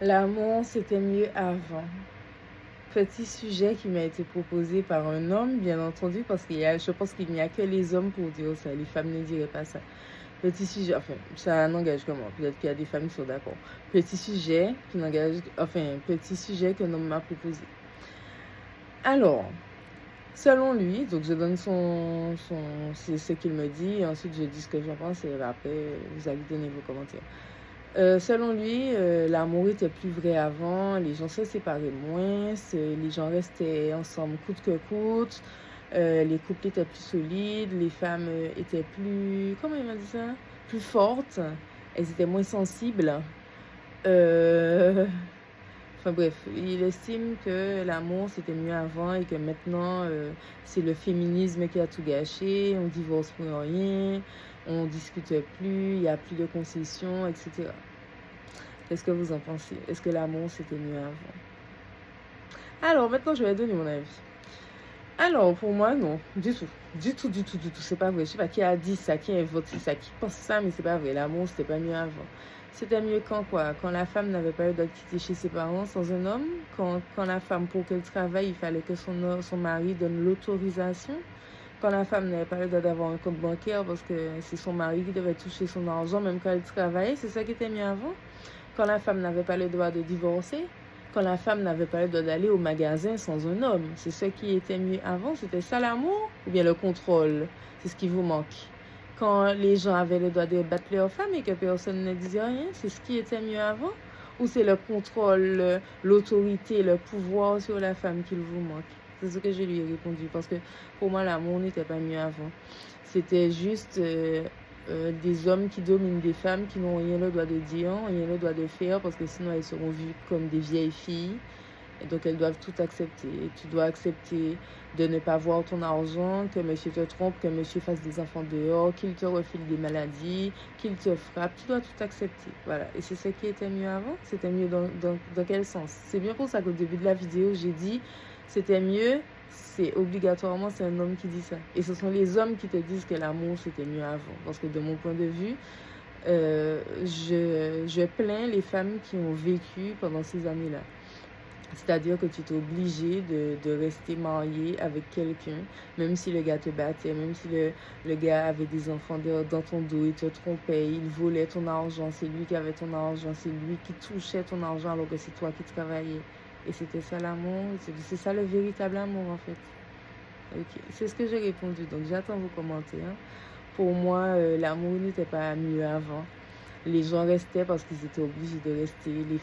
L'amour, c'était mieux avant. Petit sujet qui m'a été proposé par un homme, bien entendu, parce je pense qu'il n'y a que les hommes pour dire ça. Les femmes ne diraient pas ça. Petit sujet, enfin, ça n'engage que moi. Peut-être qu'il y a des femmes qui sont d'accord. Petit sujet qui n'engage, enfin, petit sujet qu'un homme m'a proposé. Alors, selon lui, donc je donne c'est ce qu'il me dit, et ensuite je dis ce que j'en pense, et après, vous allez donner vos commentaires. Selon lui, l'amour était plus vrai avant, les gens se séparaient moins, les gens restaient ensemble coûte que coûte, les couples étaient plus solides, les femmes étaient plus, comment il m'a dit ça? Plus fortes, elles étaient moins sensibles. Enfin bref, il estime que l'amour c'était mieux avant et que maintenant c'est le féminisme qui a tout gâché, on divorce pour rien, on discute plus, il n'y a plus de concessions, etc. Qu'est-ce que vous en pensez? Est-ce que l'amour c'était mieux avant? Alors maintenant je vais donner mon avis. Alors pour moi non, du tout. Du tout, c'est pas vrai. Je sais pas qui a dit ça, qui a inventé ça, qui pense ça, mais c'est pas vrai. L'amour c'était pas mieux avant. C'était mieux quand quoi? Quand la femme n'avait pas le droit de quitter chez ses parents sans un homme, quand la femme pour qu'elle travaille, il fallait que son mari donne l'autorisation. Quand la femme n'avait pas le droit d'avoir un compte bancaire parce que c'est son mari qui devait toucher son argent même quand elle travaillait, c'est ça qui était mieux avant. Quand la femme n'avait pas le droit de divorcer, quand la femme n'avait pas le droit d'aller au magasin sans un homme. C'est ce qui était mieux avant, c'était ça l'amour ou bien le contrôle? C'est ce qui vous manque. Quand les gens avaient le droit de battre leur femme et que personne ne disait rien, c'est ce qui était mieux avant? Ou c'est le contrôle, l'autorité, le pouvoir sur la femme qu'il vous manque? C'est ce que je lui ai répondu parce que pour moi l'amour n'était pas mieux avant. C'était juste des hommes qui dominent des femmes qui n'ont rien le droit de dire, rien le droit de faire parce que sinon elles seront vues comme des vieilles filles. Et donc elles doivent tout accepter. Et tu dois accepter de ne pas voir ton argent, que monsieur te trompe, que monsieur fasse des enfants dehors, qu'il te refile des maladies, qu'il te frappe. Tu dois tout accepter. Voilà. Et c'est ce qui était mieux avant. C'était mieux dans quel sens? C'est bien pour ça qu'au début de la vidéo, j'ai dit c'était mieux. C'est obligatoirement, c'est un homme qui dit ça. Et ce sont les hommes qui te disent que l'amour, c'était mieux avant. Parce que de mon point de vue, je plains les femmes qui ont vécu pendant ces années-là. C'est-à-dire que tu étais obligé de rester marié avec quelqu'un, même si le gars te battait, même si le gars avait des enfants dans ton dos, il te trompait, il volait ton argent, c'est lui qui avait ton argent, c'est lui qui touchait ton argent alors que c'est toi qui travaillais. Et c'était ça l'amour, c'est ça le véritable amour en fait. Ok, c'est ce que j'ai répondu, donc j'attends vos commentaires. Pour moi, l'amour n'était pas mieux avant. Les gens restaient parce qu'ils étaient obligés de rester. Les